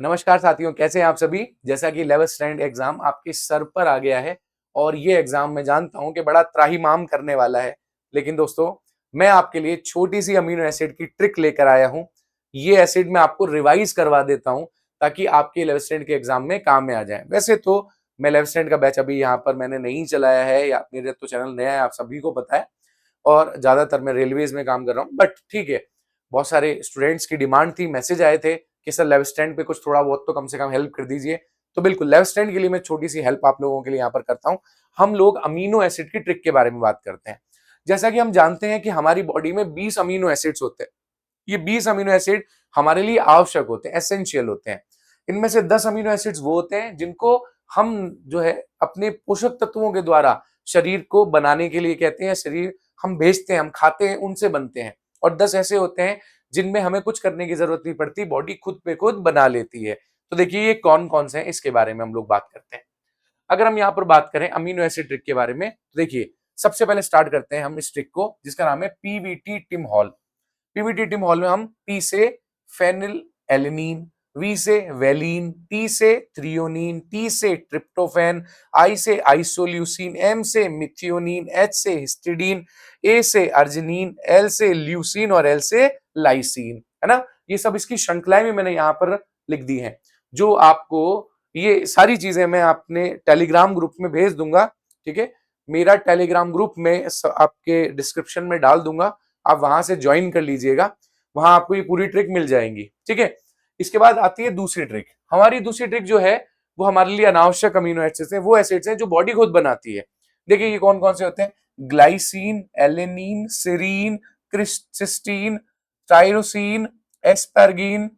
नमस्कार साथियों, कैसे हैं आप सभी। जैसा कि 11th स्टैंडर्ड एग्जाम आपके सर पर आ गया है और ये एग्जाम मैं जानता हूं कि बड़ा त्राहिमाम करने वाला है। लेकिन दोस्तों, मैं आपके लिए छोटी सी अमीनो एसिड की ट्रिक लेकर आया हूं। ये एसिड मैं आपको रिवाइज करवा देता हूं ताकि आपके 11th स्टैंडर्ड के एग्जाम में काम में आ जाए। वैसे तो मैं 11th स्टैंडर्ड का बैच अभी यहाँ पर मैंने नहीं चलाया है, या मेरे तो चैनल नया है, आप सभी को पता है। और ज्यादातर मैं रेलवेज में काम कर रहा हूँ, बट ठीक है। बहुत सारे स्टूडेंट्स की डिमांड थी, मैसेज आए थे कि सर 11th स्टैंड पे कुछ थोड़ा बहुत तो कम से कम हेल्प कर दीजिए। तो बिल्कुल 11th स्टैंड के लिए मैं छोटी सी हेल्प आप लोगों के लिए यहाँ पर करता हूँ। हम लोग अमीनो एसिड की ट्रिक के बारे में बात करते हैं। जैसा कि हम जानते हैं कि हमारी बॉडी में 20 अमीनो एसिड्स होते हैं। ये 20 अमीनो एसिड हमारे लिए आवश्यक होते हैं, एसेंशियल होते हैं। इनमें से 10 अमीनो एसिड्स वो होते हैं जिनको हम जो है अपने पोषक तत्वों के द्वारा शरीर को बनाने के लिए कहते हैं, शरीर हम भेजते हैं, हम खाते हैं, उनसे बनते हैं। और 10 ऐसे होते हैं जिनमें हमें कुछ करने की जरूरत नहीं पड़ती, बॉडी खुद पे खुद बना लेती है। तो देखिए ये कौन कौन से हैं, इसके बारे में हम लोग बात करते हैं। अगर हम यहाँ पर बात करें अमीनो एसिड ट्रिक के बारे में, तो देखिए सबसे पहले स्टार्ट करते हैं हम इस ट्रिक को, जिसका नाम है PVT tim hall. PVT tim hall में हम पी से फेनिल एलेनिन, वी से वेलिन, टी से थ्रियोनिन, टी से ट्रिप्टोफैन, आई से आइसोल्यूसिन, एम से मिथियोनिन, एच से हिस्टिडीन, ए से अर्जिनिन, एल से ल्यूसिन और एल से लाइसिन, है ना। ये सब इसकी श्रृंखलाएं भी मैंने यहाँ पर लिख दी हैं, जो आपको ये सारी चीजें मैं अपने टेलीग्राम ग्रुप में भेज दूंगा। ठीक है, मेरा टेलीग्राम ग्रुप में आपके डिस्क्रिप्शन में डाल दूंगा, आप वहां से ज्वाइन कर लीजिएगा। वहां आपको ये पूरी ट्रिक मिल जाएंगी। ठीक है, इसके बाद आती है दूसरी ट्रिक। हमारी दूसरी ट्रिक जो है वो हमारे लिए अनावश्यक अमीनो एसिड्स हैं, वो एसिड्स हैं जो बॉडी खुद बनाती है। देखिए ये कौन कौन से होते हैं। Glycine, alanine, serine, cysteine, tyrosine, asparagine,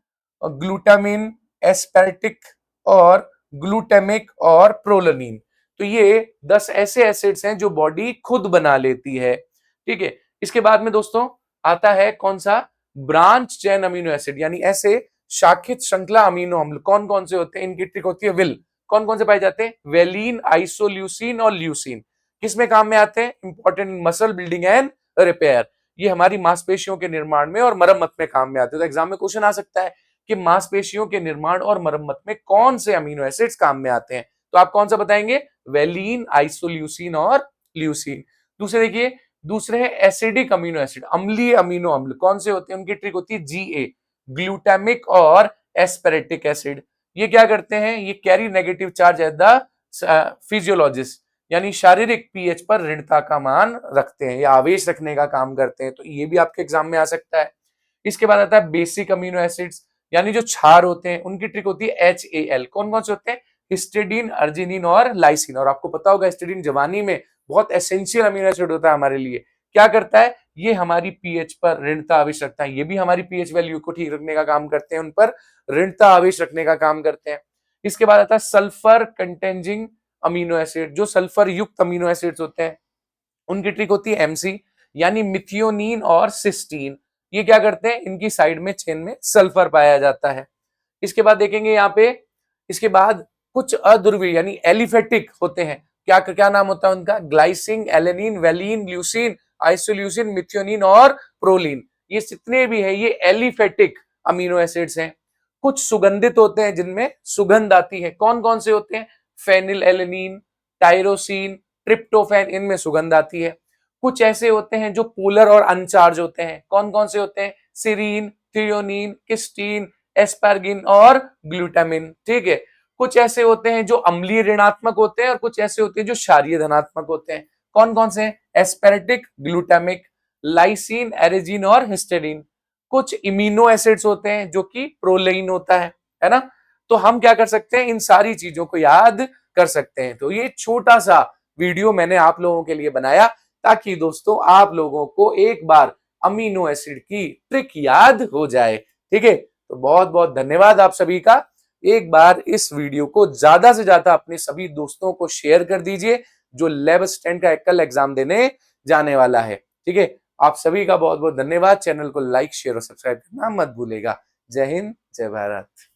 glutamine, aspartic और ग्लूटामिक और प्रोलानिन। तो ये 10 ऐसे एसिड्स हैं जो बॉडी खुद बना लेती है। ठीक है, इसके बाद में दोस्तों आता है कौन सा, ब्रांच चेन अमीनो एसिड, यानी ऐसे शाखित श्रृंखला अमीनो अम्ल। कौन कौन से होते हैं, इनकी ट्रिक होती है विल। कौन कौन से पाए जाते हैं, वेलिन, आइसोल्यूसिन और ल्यूसिन। किसमें काम में आते हैं, important muscle building and repair. ये हमारी मांसपेशियों के निर्माण में और मरम्मत में काम में आते हैं। तो एग्जाम में क्वेश्चन आ सकता है कि मांसपेशियों के निर्माण और मरम्मत में कौन से अमीनो एसिड्स काम में आते हैं। तो आप कौन सा बताएंगे, वेलिन, आइसोल्यूसिन और ल्यूसिन। दूसरे देखिए, दूसरे है एसिडिक अमीनो एसिड, अम्लीय अमीनो अम्ल। कौन से होते हैं, उनकी ट्रिक होती है जीए, ग्लूटामिक और एस्पेरेटिक एसिड। ये क्या करते हैं, ये carry negative charge at the physiologist, यानी शारीरिक पीएच पर ऋणता का मान रखते हैं या आवेश रखने का काम करते हैं। तो ये भी आपके एग्जाम में आ सकता है। इसके बाद आता है बेसिक अमीनो एसिड्स, यानी जो क्षार होते हैं, उनकी ट्रिक होती है HAL। कौन कौन से होते हैं, हिस्टिडीन, अर्जिनिन और लाइसिन। और आपको पता होगा हिस्टिडीन जवानी में बहुत एसेंशियल अमीनो एसिड होता है हमारे लिए। क्या करता है, ये हमारी पीएच पर ऋणता आवेश रखता है। ये भी हमारी पीएच वैल्यू को ठीक रखने का काम करते हैं, उन पर ऋणता आवेश रखने का काम करते हैं। इसके बाद आता है सल्फर कंटेंजिंग अमीनो एसिड। जो सल्फर युक्त अमीनो एसिड्स होते हैं उनकी ट्रिक होती है MC, यानी मिथियोनिन और सिस्टीन। ये क्या करते हैं, इनकी साइड में चेन में सल्फर पाया जाता है। इसके बाद देखेंगे यहाँ पे, इसके बाद कुछ अध्रुवीय यानी एलिफेटिक होते हैं। क्या क्या नाम होता है उनका, glycine, alanine, valine, leucine, isoleucine, methionine और प्रोलिन। ये जितने भी है ये एलिफेटिक अमीनो एसिड्स हैं। कुछ सुगंधित होते हैं जिनमें सुगंध आती है। कौन कौन से होते हैं, फेनिल एलेनिन, टायरोसिन, ट्रिप्टोफैन, इनमें सुगंध आती है। कुछ ऐसे होते हैं जो पोलर और अनचार्ज होते हैं। कौन कौन से होते हैं, सीरीन, थ्रियोनिन, किस्टीन, एस्पार्गिन और ग्लूटामिन। ठीक है, कुछ ऐसे होते हैं जो अम्लीय ऋणात्मक होते हैं और कुछ ऐसे होते हैं जो क्षारीय धनात्मक होते हैं। कौन कौन से, एस्पेरेटिक, ग्लूटामिक, लाइसिन, एरेजिन और हिस्टेडिन। कुछ इम्यूनो एसिड्स होते हैं जो कि प्रोलाइन होता है ना। तो हम क्या कर सकते हैं, इन सारी चीजों को याद कर सकते हैं। तो ये छोटा सा वीडियो मैंने आप लोगों के लिए बनाया ताकि दोस्तों आप लोगों को एक बार अमीनो एसिड की ट्रिक याद हो जाए। ठीक है, तो बहुत बहुत धन्यवाद आप सभी का। एक बार इस वीडियो को ज्यादा से ज्यादा अपने सभी दोस्तों को शेयर कर दीजिए जो 11th स्टैंडर्ड का कल एग्जाम देने जाने वाला है। ठीक है, आप सभी का बहुत बहुत धन्यवाद। चैनल को लाइक, शेयर और सब्सक्राइब करना मत भूलेगा। जय हिंद, जय भारत।